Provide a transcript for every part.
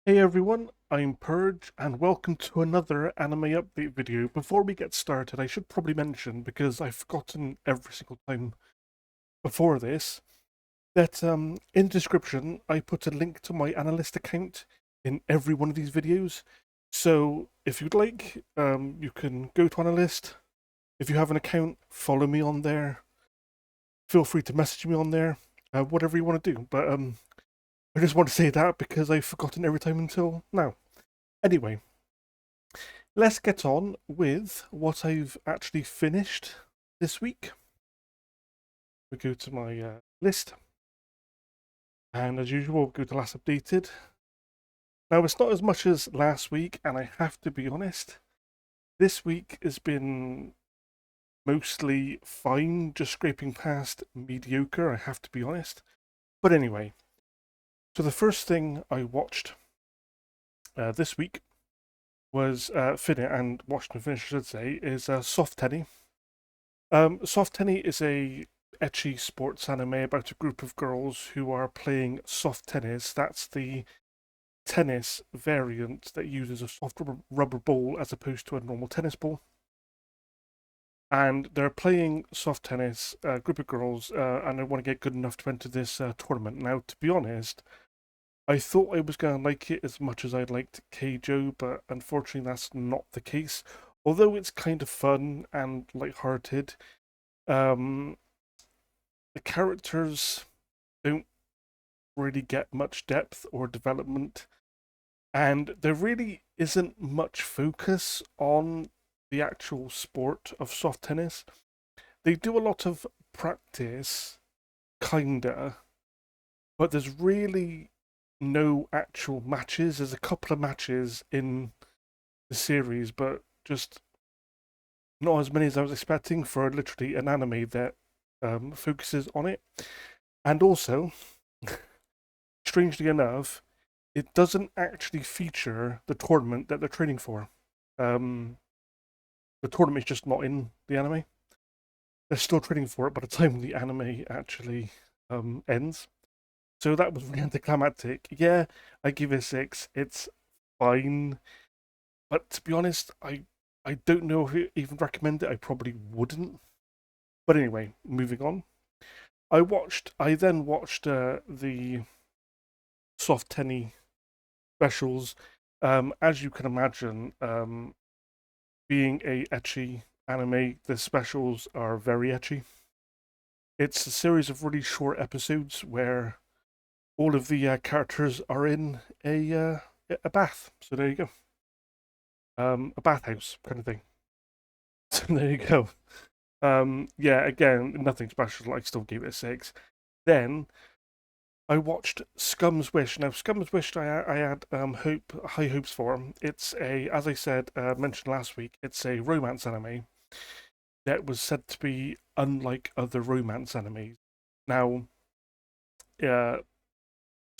Hey everyone, I'm Purge, and welcome to another anime update video. Before we get started, I should probably mention, because I've forgotten every single time before this, that in the description I put a link to my analyst account in every one of these videos. So if you'd like, you can go to analyst. If you have an account, follow me on there. Feel free to message me on there, whatever you want to do. But I just want to say that because I've forgotten every time until now. Anyway, let's get on with what I've actually finished this week. We go to my list, and as usual, we'll go to last updated. Now, it's not as much as last week, and I have to be honest, this week has been mostly fine, just scraping past mediocre, I have to be honest. But anyway, so the first thing I watched this week was watched and finished, I should say, is Soft Tenny. Soft Tenny is a ecchi sports anime about a group of girls who are playing soft tennis. That's the tennis variant that uses a soft rubber ball as opposed to a normal tennis ball. And they're playing soft tennis, a group of girls, and they want to get good enough to enter this tournament. Now, to be honest, I thought I was going to like it as much as I liked Keijo, but unfortunately, that's not the case. Although it's kind of fun and light-hearted, um, the characters don't really get much depth or development, and there really isn't much focus on the actual sport of soft tennis. They do a lot of practice, kinda, but there's really no actual matches. There's a couple of matches in the series, but just not as many as I was expecting for literally an anime that focuses on it. And also, strangely enough, it doesn't actually feature the tournament that they're training for. Um, the tournament is just not in the anime. They're still training for it by the time the anime actually ends. So that was really anticlimactic. Yeah, I give it a 6. It's fine, but to be honest, I don't know if I even recommend it. I probably wouldn't. But anyway, moving on. I then watched the Soft Tenny specials. As you can imagine, being a ecchi anime, the specials are very ecchi. It's a series of really short episodes where all of the characters are in a bath. So there you go, a bathhouse kind of thing. So there you go. Yeah, again, nothing special. I still gave it a 6. Then I watched Scum's Wish. Now, Scum's Wish, I had high hopes for. It's a, as I said, mentioned last week, it's a romance anime that was said to be unlike other romance animes. Now, uh,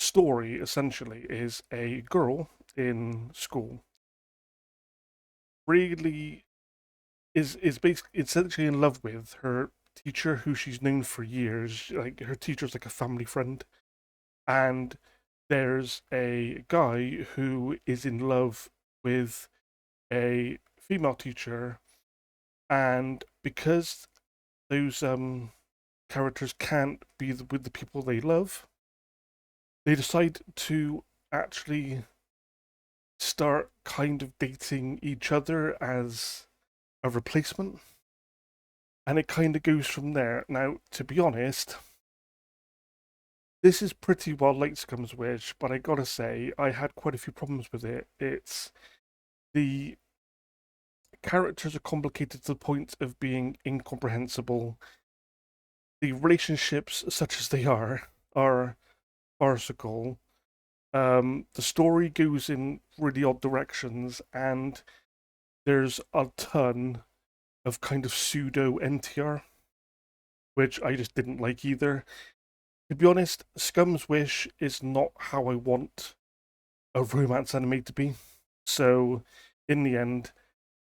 story essentially is a girl in school really is basically essentially in love with her teacher who she's known for years. Like her teacher's like a family friend, and there's a guy who is in love with a female teacher, and because those characters can't be with the people they love, they decide to actually start kind of dating each other as a replacement. And it kind of goes from there. Now, to be honest, this is pretty well like Scum's Wish, but I gotta say, I had quite a few problems with it. It's the characters are complicated to the point of being incomprehensible. The relationships, such as they are farcical. The story goes in really odd directions, and there's a ton of kind of pseudo NTR, which I just didn't like either. To be honest, Scum's Wish is not how I want a romance anime to be. So, in the end,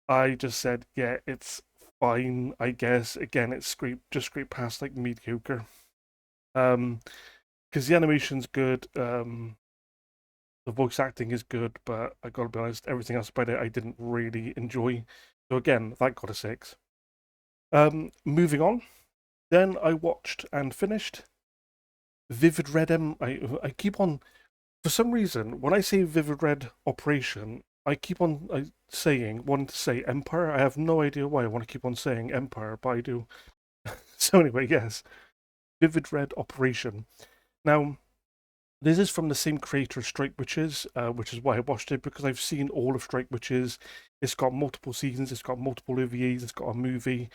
I just said, yeah, it's fine, I guess. Again, it's scraped past like mediocre. Because the animation's good. The voice acting is good, but I gotta be honest, everything else about it I didn't really enjoy. So again, that got a 6. Moving on. Then I watched and finished Vivid Red I keep on, for some reason, when I say Vivid Red Operation, I keep on wanting to say Empire. I have no idea why I want to keep on saying Empire, but I do. So anyway, yes, Vivid Red Operation. Now, this is from the same creator, Strike Witches, which is why I watched it, because I've seen all of Strike Witches. It's got multiple seasons, it's got multiple OVAs, it's got a movie.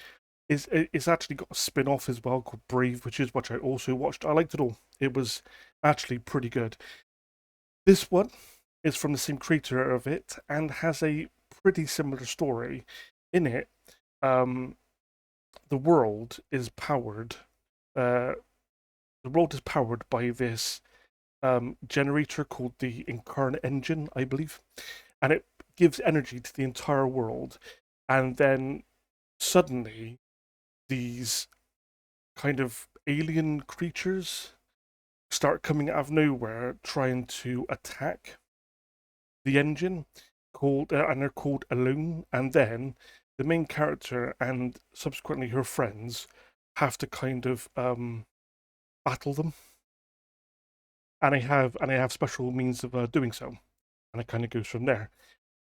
It's actually got a spin off as well called Brave Witches, which I also watched. I liked it all. It was actually pretty good. This one is from the same creator of it and has a pretty similar story. In it, um, the world is powered. Uh, the world is powered by this generator called the Incarnate Engine, I believe, and it gives energy to the entire world. And then suddenly, these kind of alien creatures start coming out of nowhere, trying to attack the engine. And they're called Alone. And then the main character and subsequently her friends have to kind of battle them, and I have special means of doing so, and it kind of goes from there.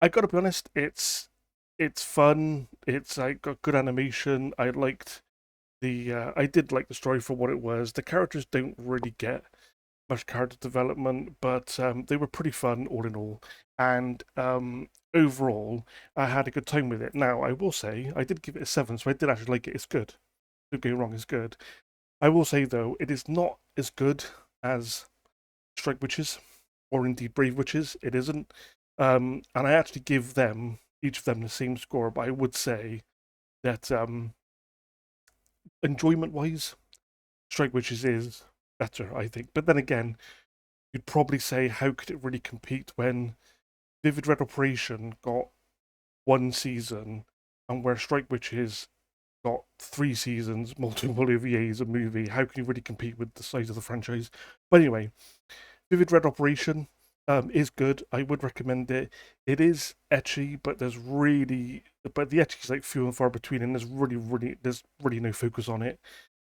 I gotta be honest, it's fun. It's like got good animation. I did like the story for what it was. The characters don't really get much character development, but they were pretty fun all in all. And overall, I had a good time with it. Now, I will say I did give it a 7, so I did actually like it. It's good. Don't get me wrong, it's good. I will say though, it is not as good as Strike Witches, or indeed Brave Witches. It isn't. And I actually give them each of them the same score, but I would say that enjoyment wise, Strike Witches is better, I think. But then again, you'd probably say how could it really compete when Vivid Red Operation got 1 season and where Strike Witches got 3 seasons, multiple OVAs, a movie. How can you really compete with the size of the franchise? But anyway, Vivid Red Operation is good. I would recommend it. It is etchy, but the etchy is like few and far between, and there's really no focus on it.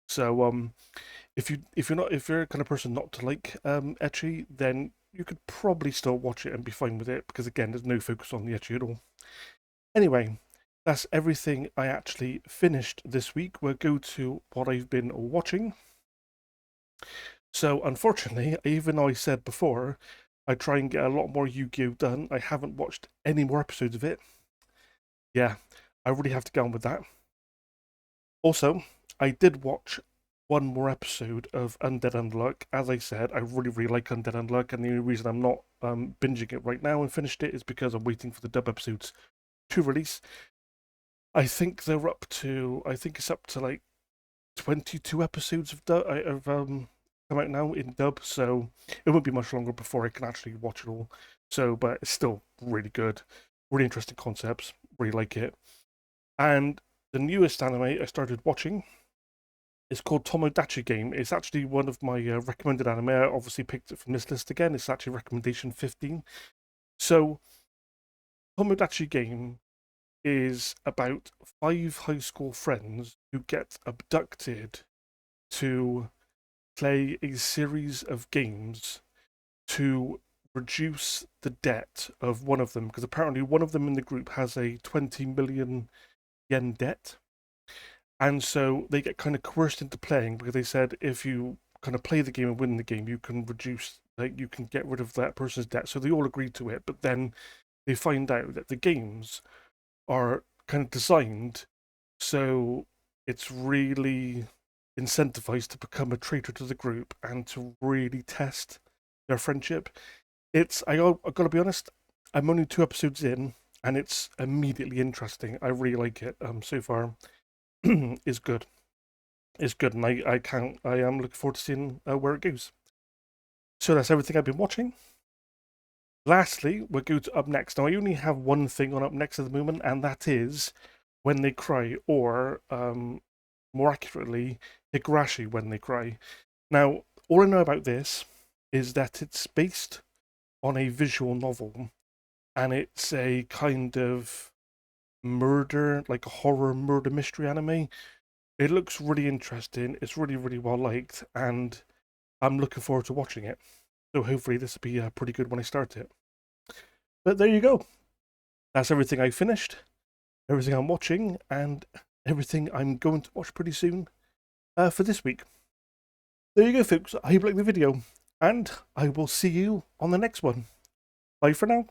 So if you're a kind of person not to like etchy, then you could probably still watch it and be fine with it, because again, there's no focus on the etchy at all. Anyway, that's everything I actually finished this week. We'll go to what I've been watching. So, unfortunately, even though I said before, I try and get a lot more Yu-Gi-Oh done, I haven't watched any more episodes of it. Yeah, I really have to get on with that. Also, I did watch one more episode of Undead Unluck. As I said, I really like Undead Unluck, and the only reason I'm not binging it right now and finished it is because I'm waiting for the dub episodes to release. I think it's up to like 22 episodes of come out now in dub, so it won't be much longer before I can actually watch it all. So, but it's still really good, really interesting concepts, really like it. And the newest anime I started watching is called Tomodachi Game. It's actually one of my recommended anime. I obviously picked it from this list again. It's actually recommendation 15. So, Tomodachi Game is about 5 high school friends who get abducted to play a series of games to reduce the debt of one of them, because apparently one of them in the group has a 20 million yen debt. And so they get kind of coerced into playing, because they said if you kind of play the game and win the game, you can you can get rid of that person's debt. So they all agreed to it, but then they find out that the games are kind of designed so it's really incentivized to become a traitor to the group and to really test their friendship. I gotta be honest, I'm only 2 episodes in, and it's immediately interesting. I really like it. So far, is good. It's good, and I am looking forward to seeing where it goes. So that's everything I've been watching. Lastly, we're going to Up Next. Now, I only have one thing on Up Next at the moment, and that is When They Cry, or more accurately, Higurashi When They Cry. Now, all I know about this is that it's based on a visual novel, and it's a kind of murder, like a horror murder mystery anime. It looks really interesting. It's really, really well liked, and I'm looking forward to watching it. So hopefully this will be pretty good when I start it. But there you go. That's everything I finished, everything I'm watching, and everything I'm going to watch pretty soon for this week. There you go, folks. I hope you liked the video, and I will see you on the next one. Bye for now.